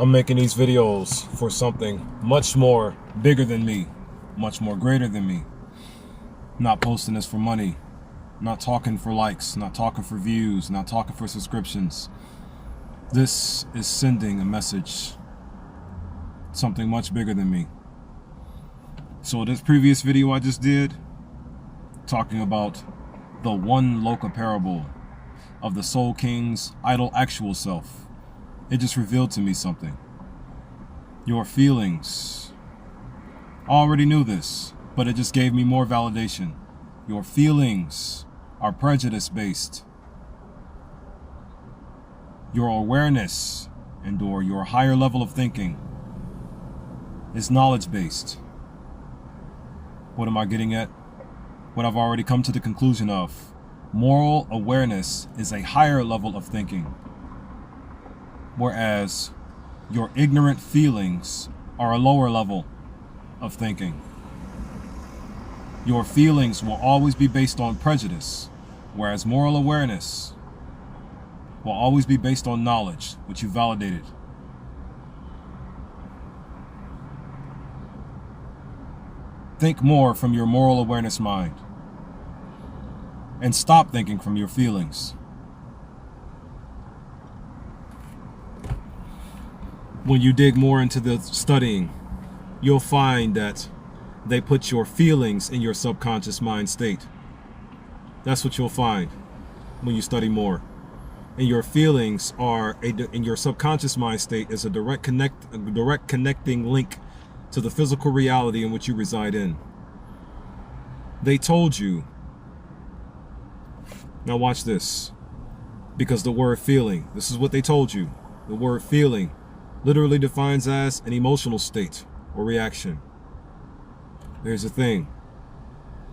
I'm making these videos for something much more bigger than me, much more greater than me. Not posting this for money, not talking for likes, not talking for views, not talking for subscriptions. This is sending a message, something much bigger than me. So this previous video I just did, talking about the one Loka parable of the Soul King's idle actual self, it just revealed to me something. Your feelings. I already knew this, but it just gave me more validation. Your feelings are prejudice-based. Your awareness and/or your higher level of thinking is knowledge-based. What am I getting at? What I've already come to the conclusion of. Moral awareness is a higher level of thinking, whereas your ignorant feelings are a lower level of thinking. Your feelings will always be based on prejudice, whereas moral awareness will always be based on knowledge, which you validated. Think more from your moral awareness mind, and stop thinking from your feelings. When you dig more into the studying, you'll find that they put your feelings in your subconscious mind state. That's what you'll find when you study more. And your feelings are in your subconscious mind state is a direct connecting link to the physical reality in which you reside in. They told you. Now watch this. Because the word feeling, this is what they told you. The word feeling literally defines as an emotional state or reaction. Here's the thing.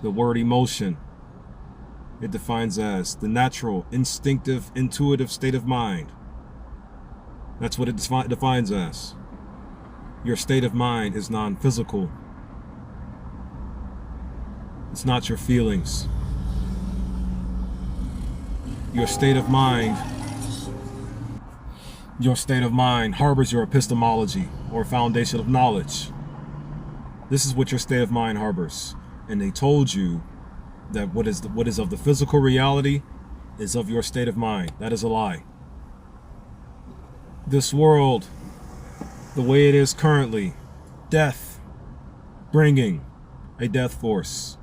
The word emotion, it defines as the natural, instinctive, intuitive state of mind. That's what it defines as. Your state of mind is non-physical. It's not your feelings. Your state of mind harbors your epistemology or foundation of knowledge. This is what your state of mind harbors. And they told you that what is of the physical reality is of your state of mind. That is a lie. This world, the way it is currently, death, bringing a death force.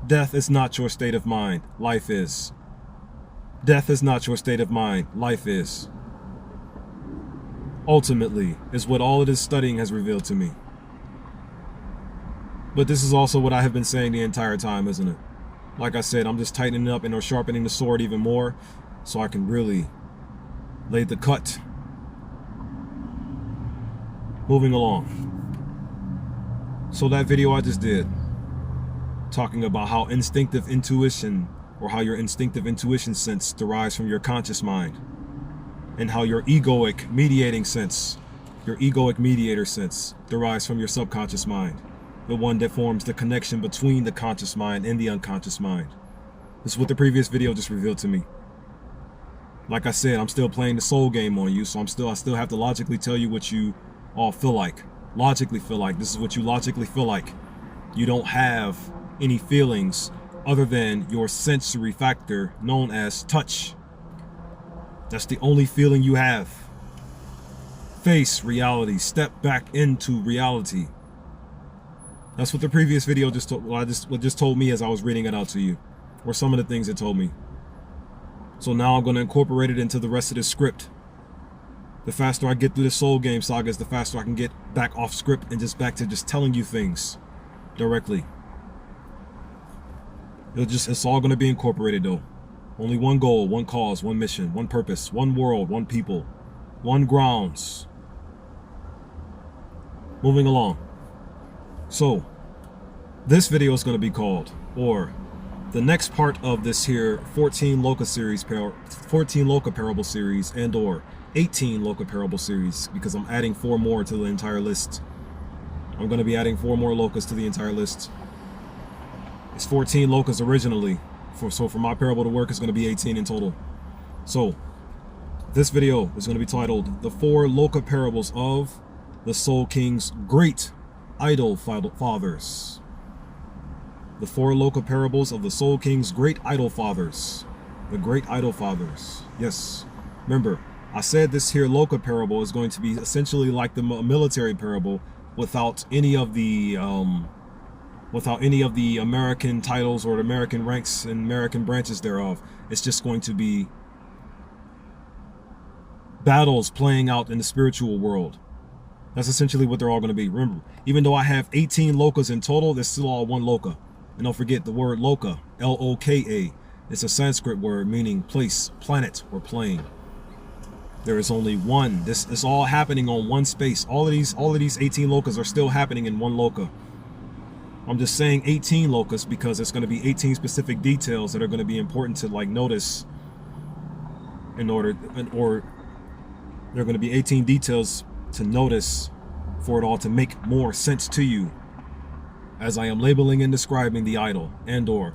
Death is not your state of mind. Life is. Death is not your state of mind. Life is. Ultimately, is what all of this studying has revealed to me. But this is also what I have been saying the entire time, isn't it? Like I said, I'm just tightening it up and or sharpening the sword even more so I can really lay the cut. Moving along. So that video I just did, talking about how instinctive intuition, or how your instinctive intuition sense derives from your conscious mind, and how your egoic mediating sense, your egoic mediator sense, derives from your subconscious mind, the one that forms the connection between the conscious mind and the unconscious mind. This is what the previous video just revealed to me. Like I said, I'm still playing the soul game on you, so I still have to logically tell you what you all feel like. Logically feel like. This is what you logically feel like. You don't have any feelings other than your sensory factor known as touch. That's the only feeling you have. Face reality. Step back into reality. That's what the previous video just told me as I was reading it out to you, or some of the things it told me. So now I'm going to incorporate it into the rest of this script. The faster I get through the soul game sagas, the faster I can get back off script and just back to just telling you things directly. It's all going to be incorporated though. Only one goal, one cause, one mission, one purpose, one world, one people, one grounds. Moving along. So, this video is going to be called, or the next part of this here 14 Loka parable series and or 18 Loka parable series, because I'm adding 4 more to the entire list. I'm going to be adding 4 more Lokas to the entire list. It's 14 Lokas originally, so for my parable to work, it's going to be 18 in total. So, This video is going to be titled The 4 Loka Parables of the Soul King's Great Idyll Fathers. The 4 Loka Parables of the Soul King's Great Idyll Fathers. The Great Idyll Fathers. Yes. Remember, I said this here Loka parable is going to be essentially like the military parable without any of the American titles or the American ranks and American branches thereof. It's just going to be battles playing out in the spiritual world. That's essentially what they're all going to be. Remember, even though I have 18 Lokas in total, there's still all one Loka. And don't forget the word Loka, L-O-K-A. It's a Sanskrit word meaning place, planet, or plane. There is only one. This is all happening on one space. All of these 18 Lokas are still happening in one Loka. I'm just saying 18 Lokas because it's going to be 18 specific details that are going to be important to like notice or there are going to be 18 details to notice for it all to make more sense to you as I am labeling and describing the idyll and or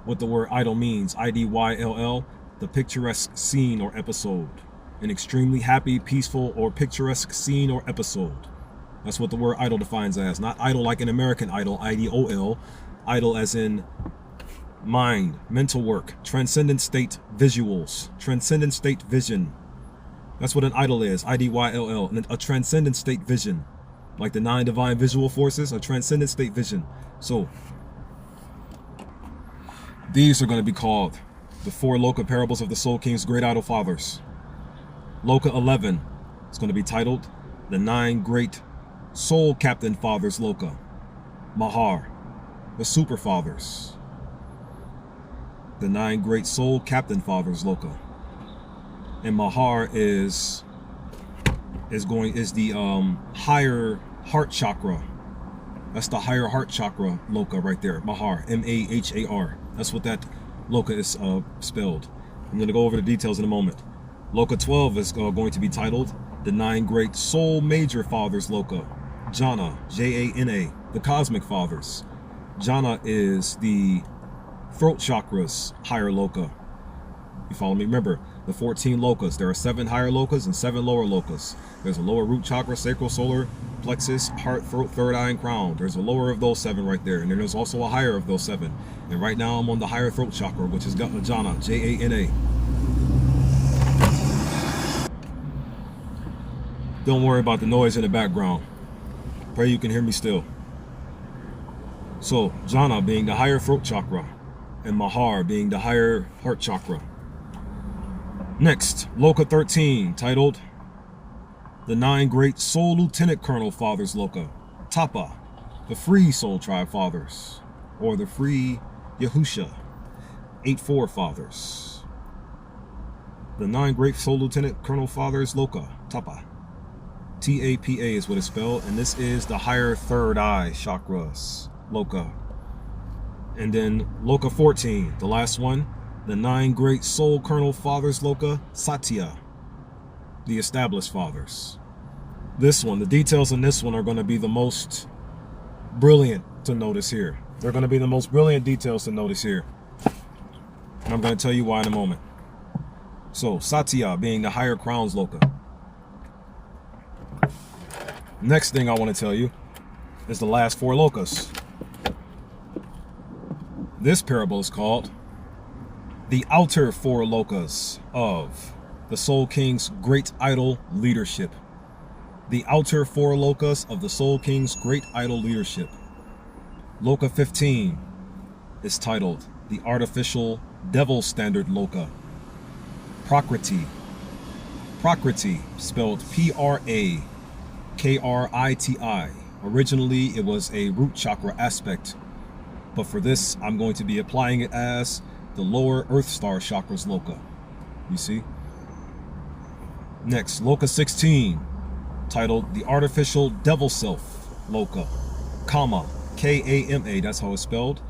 what the word idyll means, I-D-Y-L-L, the picturesque scene or episode. An extremely happy, peaceful, or picturesque scene or episode. That's what the word idyll defines as. Not idle like an American idol, I-D-O-L. Idyll as in mind, mental work, transcendent state visuals, transcendent state vision. That's what an idyll is, I-D-Y-L-L, a transcendent state vision. Like the 9 divine visual forces, a transcendent state vision. So, these are going to be called the 4 Loka Parables of the Soul King's Great Idyll Fathers. Loka 11 is going to be titled The 9 Great Soul Captain Fathers Loka. Mahar, the Super Fathers. The 9 Great Soul Captain Fathers Loka. And Mahar is the higher heart chakra. That's the higher heart chakra Loka right there. Mahar, M-A-H-A-R. That's what that Loka is spelled. I'm going to go over the details in a moment. Loka 12 is going to be titled The 9 Great Soul Major Fathers Loka. Jhana, J-A-N-A, the Cosmic Fathers. Jhana is the throat chakra's higher Loka. You follow me? Remember, the 14 Lokas. There are 7 higher Lokas and 7 lower Lokas. There's a lower root chakra, sacral, solar plexus, heart, throat, third eye, and crown. There's a lower of those 7 right there. And then there's also a higher of those 7. And right now I'm on the higher throat chakra, which is Jhana, J-A-N-A. Don't worry about the noise in the background. Pray you can hear me still. So, Jhana being the higher throat chakra, and Mahar being the higher heart chakra. Next, Loka 13, titled The 9 Great Soul Lieutenant Colonel Fathers Loka. Tapa, the Free Soul Tribe Fathers, or the Free Yahusha, 8-4 Fathers. The 9 Great Soul Lieutenant Colonel Fathers Loka, Tapa. T-A-P-A is what it's spelled, and this is the higher third eye chakras, Loka. And then Loka 14, the last one, the 9 Great Soul Colonel Fathers Loka, Satya, the established fathers. This one, the details in this one are going to be the most brilliant to notice here. They're going to be the most brilliant details to notice here. And I'm going to tell you why in a moment. So, Satya being the higher crowns Loka. Next thing I want to tell you is the last 4 Lokas. This parable is called The Outer 4 Lokas of the Soul King's Great Idyll Leadership. The Outer 4 Lokas of the Soul King's Great Idyll Leadership. Loka 15 is titled The Artificial Devil Standard Loka. Prakriti. Prakriti, spelled P-R-A K-R-I-T-I. Originally, it was a root chakra aspect, but for this, I'm going to be applying it as the lower Earth Star Chakras Loka. You see? Next, Loka 16, titled The Artificial Devil Self Loka. Kama, K-A-M-A, that's how it's spelled.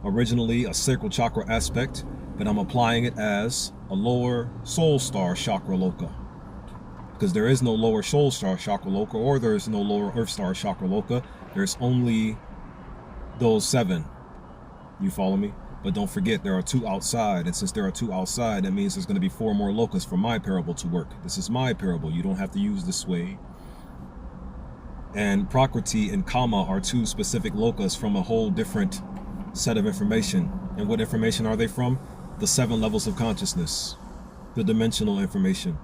Originally a sacral chakra aspect, but I'm applying it as a lower Soul Star Chakra Loka. Because there is no lower Soul Star Chakra Loka, or there is no lower Earth Star Chakra Loka. There's only those 7. You follow me? But don't forget, there are 2 outside, and since there are 2 outside, that means there's going to be 4 more Lokas for my parable to work. This is my parable. You don't have to use the sway. And Prakriti and Kama are 2 specific Lokas from a whole different set of information. And what information are they from? The 7 levels of consciousness, the dimensional information,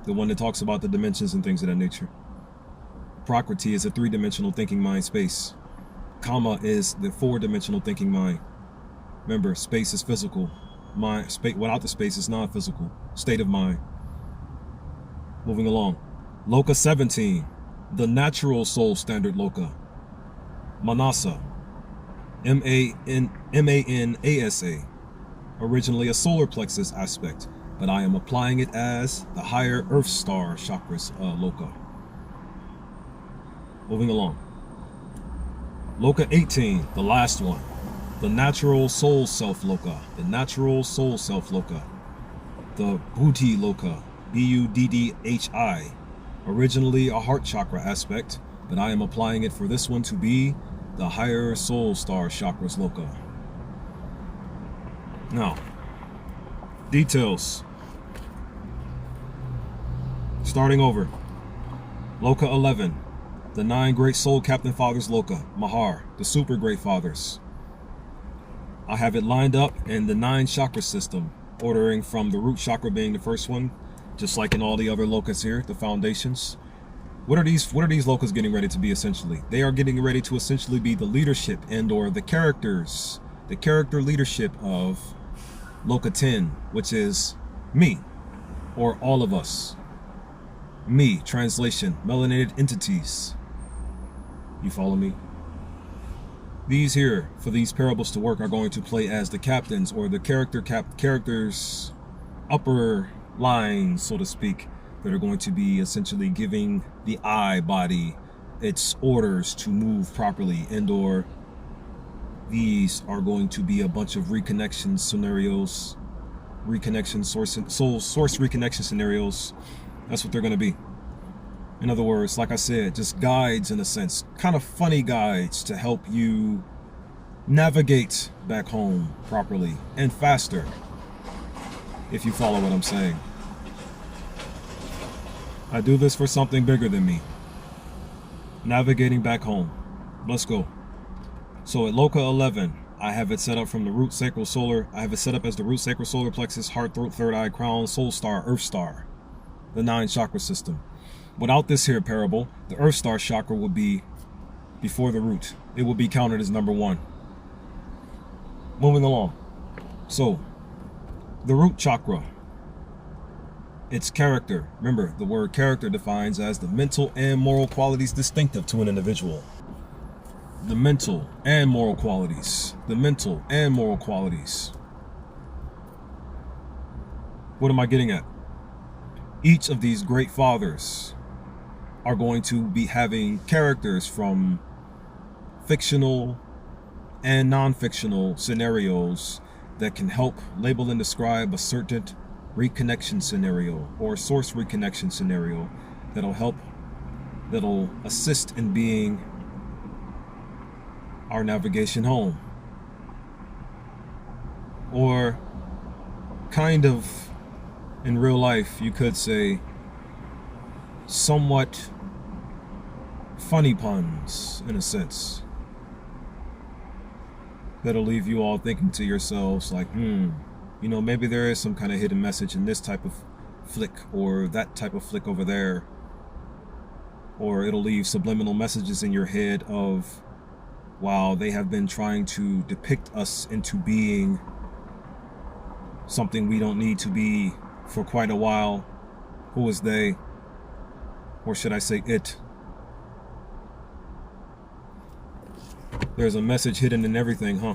the one that talks about the dimensions and things of that nature. Prakriti is a 3-dimensional thinking mind space. Kama is the 4-dimensional thinking mind. Remember, space is physical. Mind, space without the space is non-physical. State of mind. Moving along. Loka 17, the natural soul standard Loka. Manasa. M-A-N-A-S-A. Originally a solar plexus aspect, but I am applying it as the higher Earth star chakras Loka. Moving along. Loka 18, the last one. The natural soul self Loka. The natural soul self Loka. The Buddhi Loka. B-U-D-D-H-I. Originally a heart chakra aspect, but I am applying it for this one to be the higher soul star chakras Loka. Now, details. Starting over. Loka 11. The 9 great soul captain fathers Loka. Mahar. The super great fathers. I have it lined up in the 9 chakra system, ordering from the root chakra being the first one, just like in all the other Lokas here, the foundations. What are these Lokas getting ready to be essentially? They are getting ready to essentially be the leadership and or the characters, the character leadership of Loka 10, which is me, or all of us. Me, translation, melanated entities. You follow me? These here, for these parables to work, are going to play as the captains or the characters upper lines, so to speak, that are going to be essentially giving the I body its orders to move properly, and or these are going to be a bunch of reconnection scenarios, source reconnection scenarios. That's what they're going to be. In other words, like I said, just guides in a sense, kind of funny guides to help you navigate back home properly and faster, if you follow what I'm saying. I do this for something bigger than me. Navigating back home. Let's go. So at Loka 11, I have it set up from the root sacral solar. I have it set up as the root sacral solar plexus, heart, throat, third eye, crown, soul star, earth star. The 9 chakra system. Without this here parable, the earth star chakra would be before the root. It will be counted as number 1. Moving along. So, the root chakra. Its character. Remember, the word character defines as the mental and moral qualities distinctive to an individual. The mental and moral qualities. The mental and moral qualities. What am I getting at? Each of these great fathers are going to be having characters from fictional and non-fictional scenarios that can help label and describe a certain reconnection scenario or source reconnection scenario that'll assist in being our navigation home. Or kind of in real life, you could say somewhat funny puns in a sense that'll leave you all thinking to yourselves like, you know, maybe there is some kind of hidden message in this type of flick or that type of flick over there. Or it'll leave subliminal messages in your head of, wow, they have been trying to depict us into being something we don't need to be for quite a while. Who is they? Or should I say it? There's a message hidden in everything, huh?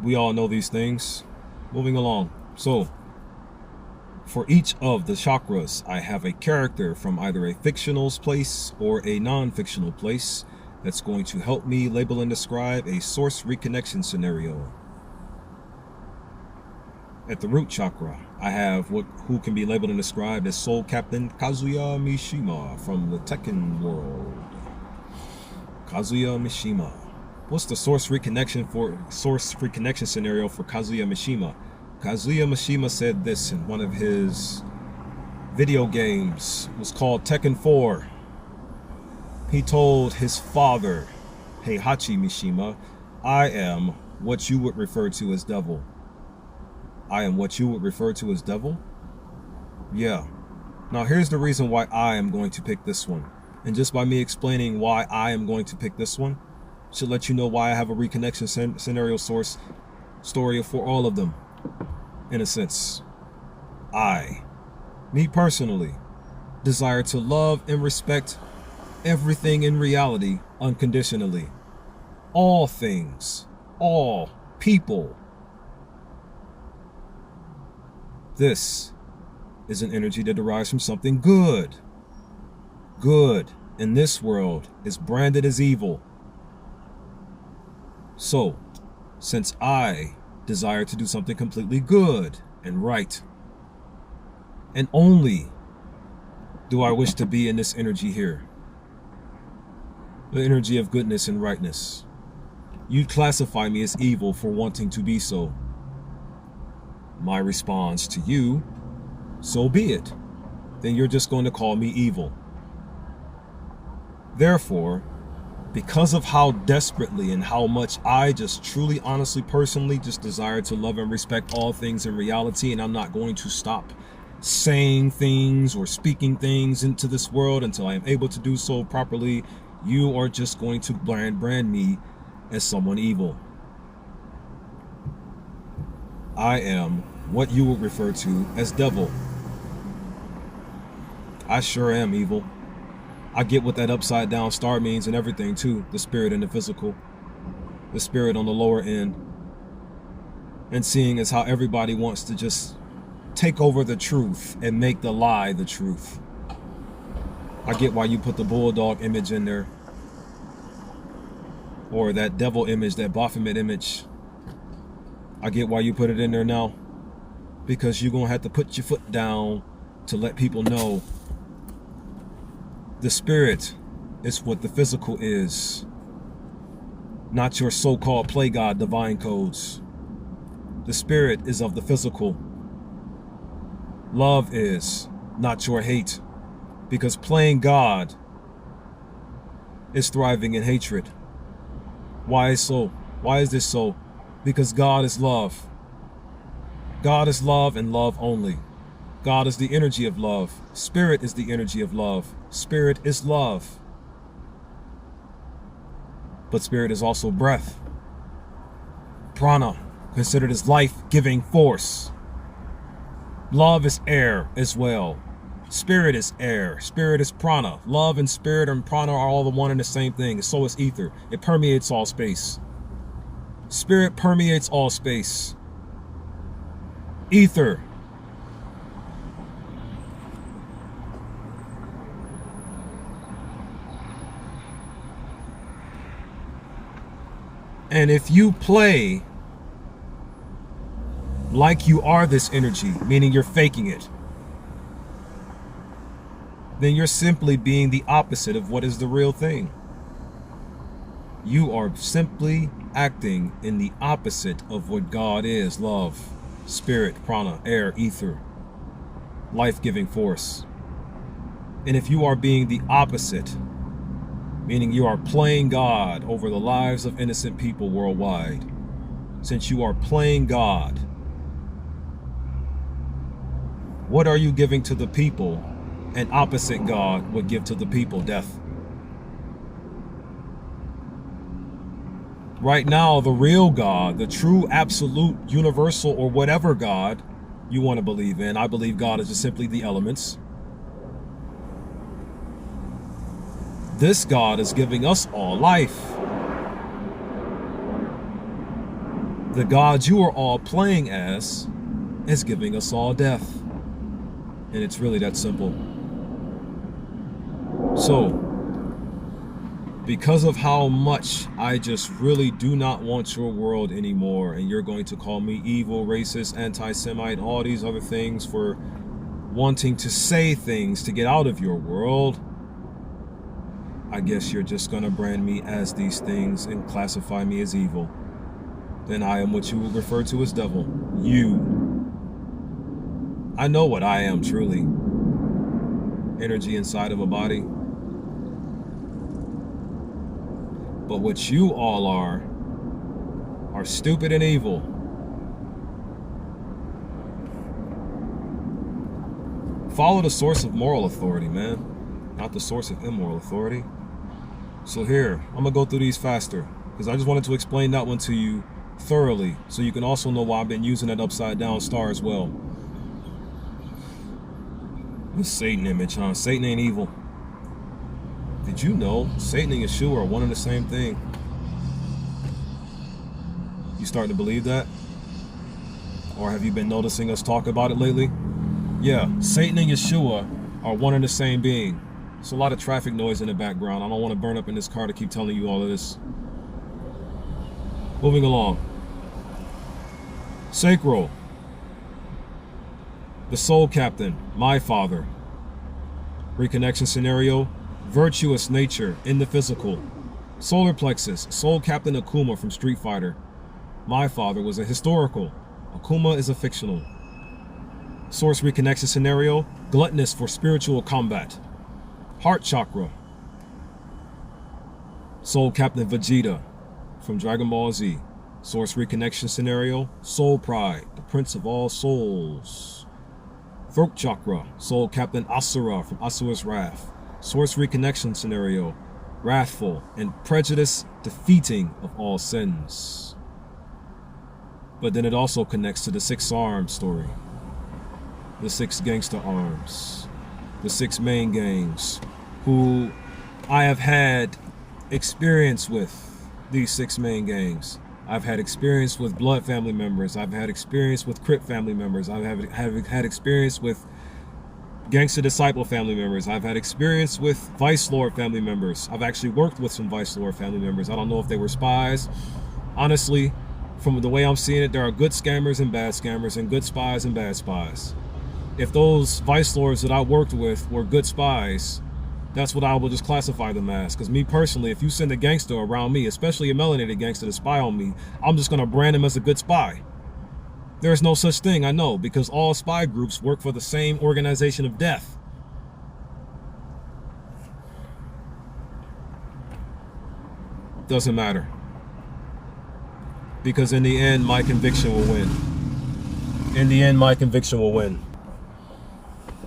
We all know these things. Moving along. So, for each of the chakras, I have a character from either a fictional place or a non-fictional place that's going to help me label and describe a source reconnection scenario. At the root chakra, I have who can be labeled and described as Soul Captain Kazuya Mishima from the Tekken world. Kazuya Mishima. what's the source reconnection scenario for Kazuya Mishima? Kazuya Mishima said this in one of his video games. It was called Tekken 4. He told his father, Heihachi Mishima, I am what you would refer to as devil. I am what you would refer to as devil? Yeah. Now here's the reason why I am going to pick this one. And just by me explaining why I am going to pick this one, should let you know why I have a reconnection scenario source story for all of them. In a sense, me personally, desire to love and respect everything in reality unconditionally. All things, all people. This is an energy that derives from something good. Good in this world is branded as evil. So, since I desire to do something completely good and right, and only do I wish to be in this energy here, the energy of goodness and rightness, you'd classify me as evil for wanting to be so. My response to you, so be it. Then you're just going to call me evil. Therefore, because of how desperately and how much I just truly, honestly, personally just desire to love and respect all things in reality, and I'm not going to stop saying things or speaking things into this world until I am able to do so properly, you are just going to brand me as someone evil. I am what you would refer to as devil. I sure am evil. I get what that upside down star means and everything too. The spirit and the physical. The spirit on the lower end. And seeing as how everybody wants to just take over the truth and make the lie the truth. I get why you put the bulldog image in there. Or that devil image, that Baphomet image. I get why you put it in there now. Because you're going to have to put your foot down to let people know the spirit is what the physical is, not your so-called play god divine codes. The spirit is of the physical. Love is, not your hate, because playing God is thriving in hatred. Why is so? Why is this so? Because God is love. God is love and love only. God is the energy of love. Spirit is the energy of love. Spirit is love. But spirit is also breath. Prana, considered as life-giving force. Love is air as well. Spirit is air. Spirit is prana. Love and spirit and prana are all the one and the same thing. And so is ether. It permeates all space. Spirit permeates all space. Ether. And if you play like you are this energy, meaning you're faking it, then you're simply being the opposite of what is the real thing. You are simply acting in the opposite of what God is: love, spirit, prana, air, ether, life-giving force. And if you are being the opposite, meaning you are playing God over the lives of innocent people worldwide, since you are playing God, what are you giving to the people an opposite God would give to the people? Death. Right now, the real God, the true, absolute, universal, or whatever God you want to believe in, I believe God is just simply the elements. This God is giving us all life. The God you are all playing as is giving us all death. And it's really that simple. So, because of how much I just really do not want your world anymore, and you're going to call me evil, racist, anti-Semite, all these other things for wanting to say things to get out of your world, I guess you're just gonna brand me as these things and classify me as evil. Then I am what you would refer to as devil. You. I know what I am truly. Energy inside of a body. But what you all are stupid and evil. Follow the source of moral authority, man. Not the source of immoral authority. So here, I'm gonna go through these faster because I just wanted to explain that one to you thoroughly so you can also know why I've been using that upside down star as well. The Satan image, huh? Satan ain't evil. Did you know Satan and Yahusha are one and the same thing? You starting to believe that? Or have you been noticing us talk about it lately? Yeah, Satan and Yahusha are one and the same being. It's a lot of traffic noise in the background. I don't want to burn up in this car to keep telling you all of this. Moving along. Sacral. The soul captain, my father. Reconnection scenario. Virtuous nature in the physical. Solar plexus, soul captain Akuma from Street Fighter. My father was a historical. Akuma is a fictional. Source reconnection scenario. Gluttonous for spiritual combat. Heart chakra. Soul captain Vegeta from Dragon Ball Z. Source reconnection scenario. Soul pride, the prince of all souls. Throat chakra. Soul captain Asura from Asura's Wrath. Source reconnection scenario. Wrathful and prejudice defeating of all sins. But then it also connects to the 6 arms story. The 6 gangster arms. The 6 main gangs who I have had experience with these 6 main gangs. I've had experience with Blood family members. I've had experience with Crip family members. I have had experience with Gangster Disciple family members. I've had experience with Vice Lord family members. I've actually worked with some Vice Lord family members. I don't know if they were spies. Honestly, from the way I'm seeing it, there are good scammers and good spies and bad spies. If those Vice Lords that I worked with were good spies, that's what I will just classify them as. Because me personally, if you send a gangster around me, especially a melanated gangster to spy on me, I'm just going to brand him as a good spy. There's no such thing, I know, because all spy groups work for the same organization of death. Doesn't matter. Because in the end, my conviction will win. In the end, my conviction will win.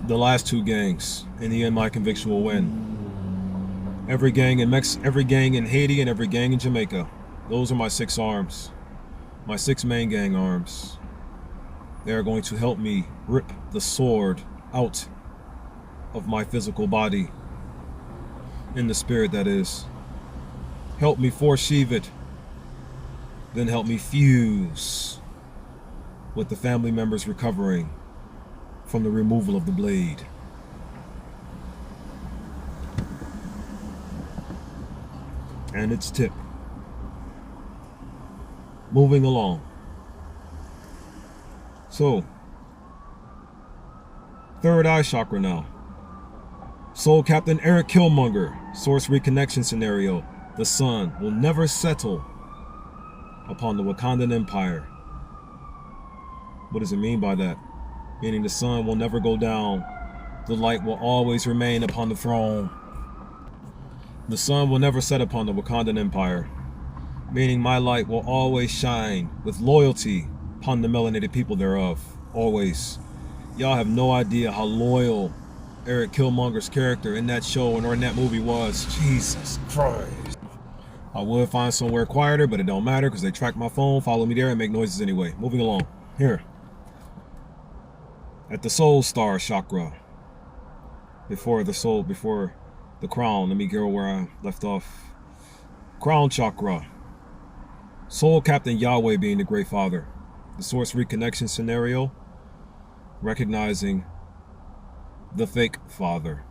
The last 2 gangs, in the end, my conviction will win. Every gang in Haiti and every gang in Jamaica. Those are my 6 arms. My 6 main gang arms. They are going to help me rip the sword out of my physical body. In the spirit, that is. Help me foresheathe it. Then help me fuse with the family members recovering from the removal of the blade. And its tip. Moving along. So, 3rd eye chakra now. Soul Captain Eric Killmonger, source reconnection scenario. The sun will never settle upon the Wakandan Empire. What does it mean by that? Meaning the sun will never go down. The light will always remain upon the throne. The sun will never set upon the Wakandan Empire. Meaning my light will always shine with loyalty upon the melanated people thereof. Always. Y'all have no idea how loyal Eric Killmonger's character in that show or in that movie was. Jesus Christ. I would find somewhere quieter, but it don't matter because they track my phone, follow me there, and make noises anyway. Moving along. Here. At the Soul Star chakra. Before the crown. Let me go where I left off. Crown chakra. Soul Captain Yahweh being the Great Father. The source reconnection scenario. Recognizing the fake father.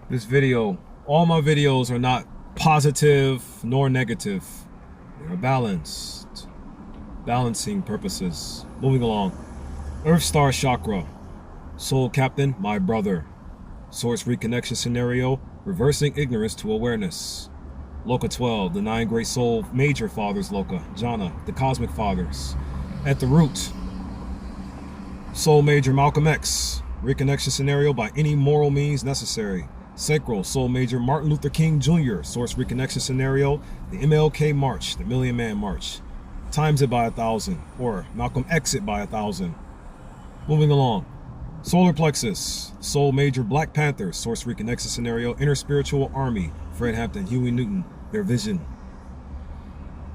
This video, all my videos are not positive nor negative. They are balanced. Balancing purposes. Moving along. Earth Star Chakra. Soul Captain, my brother. Source reconnection scenario, reversing ignorance to awareness. Loka 12, the 9 great soul major fathers Loka, Jhana, the cosmic fathers. At the root, soul major Malcolm X, reconnection scenario by any moral means necessary. Sacral, soul major Martin Luther King Jr., source reconnection scenario, the MLK March, the Million Man March. Times it by 1,000, or Malcolm X it by 1,000. Moving along. Solar plexus, soul major Black Panther, source reconnection scenario, inner spiritual army, Fred Hampton, Huey Newton, their vision.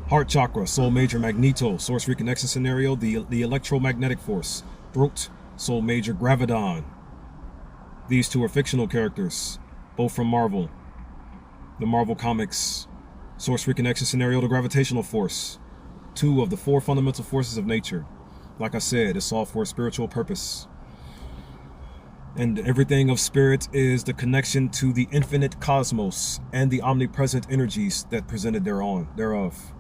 Heart chakra, soul major Magneto, source reconnection scenario, the electromagnetic force. Throat, soul major Gravidon. These two are fictional characters, both from Marvel. The Marvel Comics. Source reconnection scenario, the gravitational force. 2 of the 4 fundamental forces of nature. Like I said, it's all for a spiritual purpose. And everything of spirit is the connection to the infinite cosmos and the omnipresent energies that presented thereof.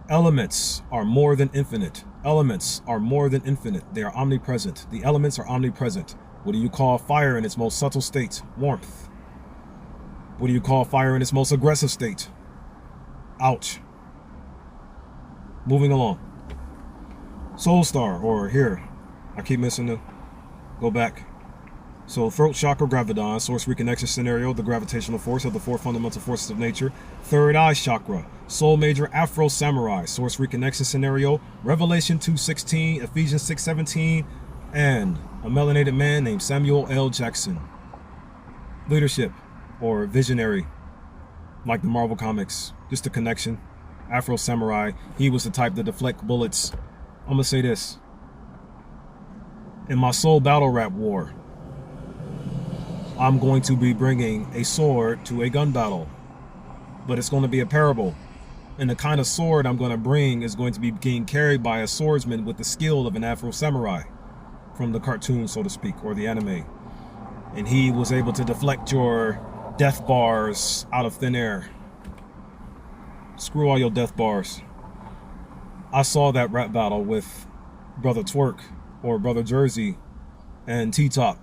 Elements are more than infinite. Elements are more than infinite. They are omnipresent. The elements are omnipresent. What do you call fire in its most subtle state? Warmth. What do you call fire in its most aggressive state? Ouch. Moving along. Soul star, or here, I keep missing the, go back. So throat chakra Gravidon, source reconnection scenario, the gravitational force of the 4 fundamental forces of nature. Third eye chakra, soul major Afro Samurai, source reconnection scenario, Revelation 2:16, Ephesians 6:17, and a melanated man named Samuel L. Jackson. Leadership, or visionary, like the Marvel Comics, just a connection. Afro Samurai, he was the type to deflect bullets. I'm gonna say this. In my soul battle rap war, I'm going to be bringing a sword to a gun battle, but it's going to be a parable. And the kind of sword I'm going to bring is going to be being carried by a swordsman with the skill of an Afro Samurai from the cartoon, so to speak, or the anime. And he was able to deflect your death bars out of thin air. Screw all your death bars. I saw that rap battle with Brother Twerk, or Brother Jersey, and T-Top.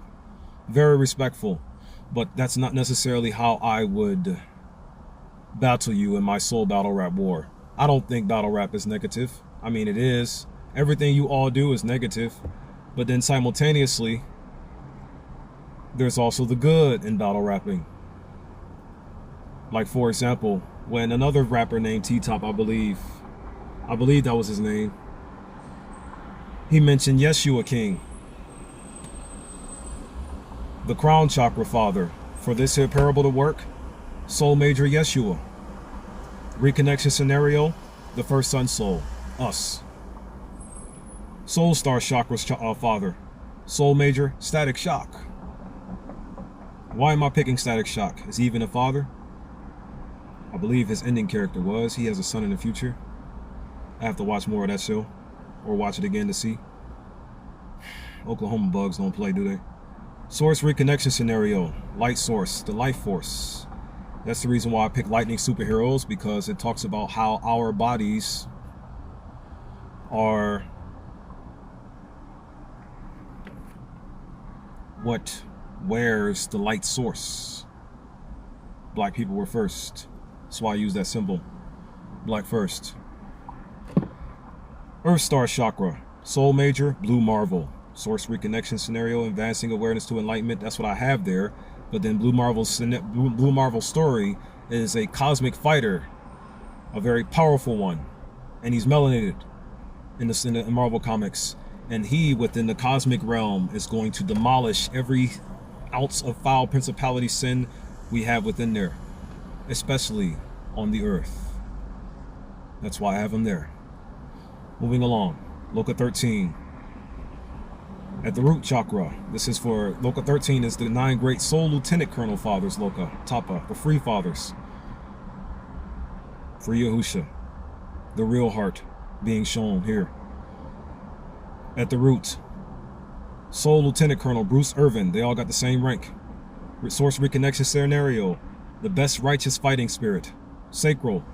Very respectful, but that's not necessarily how I would battle you in my soul battle rap war. I don't think battle rap is negative. I mean, it is. Everything you all do is negative, but then simultaneously, there's also the good in battle rapping. Like, for example, when another rapper named T-Top, I believe that was his name, he mentioned Yeshua King, the crown chakra father. For this here parable to work, soul major Yeshua. Reconnection scenario, the first sun soul, us. Soul star chakra's father, soul major Static Shock. Why am I picking Static Shock? Is he even a father? I believe his ending character was. He has a son in the future. I have to watch more of that show, or watch it again to see. Oklahoma bugs don't play, do they? Source reconnection scenario, light source, the life force. That's the reason why I pick lightning superheroes, because it talks about how our bodies are what wears the light source. Black people were first. That's why I use that symbol. Black first. Earth star chakra, soul major, blue marvel. Source reconnection scenario, advancing awareness to enlightenment. That's what I have there. But then Blue Marvel's story is a cosmic fighter, a very powerful one, and he's melanated in the Marvel comics. And he, within the cosmic realm, is going to demolish every ounce of foul principality sin we have within there, especially on the earth. That's why I have him there. Moving along, Loka 13. At the root chakra, this is for Loka 13 is the 9 great soul lieutenant colonel fathers, Loka, Tapa, the free fathers. Free Yahusha, the real heart being shown here. At the root, soul lieutenant colonel Bruce Irvin, they all got the same rank. Source reconnection scenario, the best righteous fighting spirit. Sacral,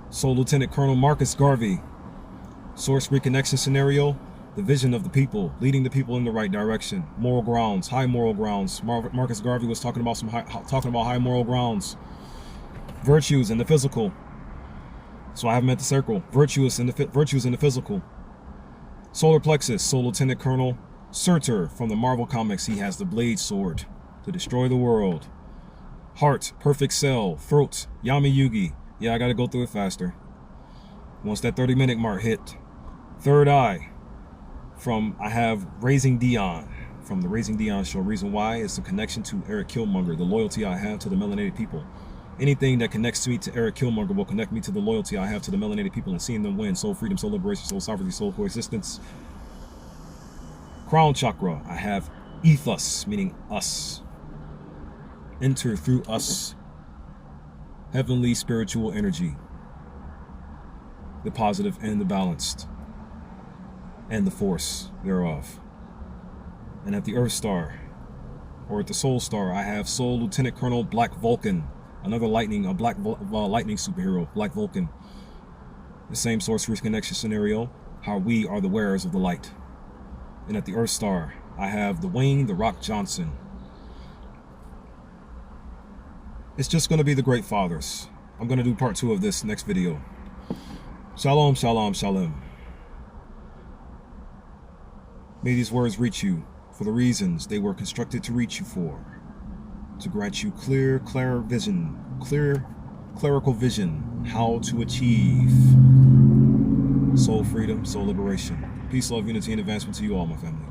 soul lieutenant colonel Marcus Garvey. Source reconnection scenario, the vision of the people, leading the people in the right direction, moral grounds, high moral grounds. Marcus Garvey was talking about high moral grounds, virtues in the physical. So I have them at the circle. Virtues in the physical. Solar plexus, Soul Lieutenant Colonel Surtur from the Marvel Comics. He has the blade sword to destroy the world. Heart, perfect cell, throat, Yami Yugi. Yeah, I gotta go through it faster. Once that 30-minute mark hit. Third eye, I have Raising Dion from the Raising Dion show. Reason why is the connection to Eric Killmonger, the loyalty I have to the melanated people. Anything that connects me to Eric Killmonger will connect me to the loyalty I have to the melanated people and seeing them win. Soul freedom, soul liberation, soul sovereignty, soul coexistence. Crown chakra, I have ethos, meaning us. Enter through us. Heavenly spiritual energy. The positive and the balanced. And the force thereof. And at the Earth Star, or at the Soul Star, I have Soul Lieutenant Colonel Black Vulcan. Another lightning superhero, Black Vulcan. The same sorcery connection scenario, how we are the wearers of the light. And at the Earth Star, I have the Wayne The Rock Johnson. It's just going to be the Great Fathers. I'm going to do part 2 of this next video. Shalom, shalom, shalom. May these words reach you for the reasons they were constructed to reach you for. To grant you clerical vision, how to achieve soul freedom, soul liberation. Peace, love, unity, and advancement to you all, my family.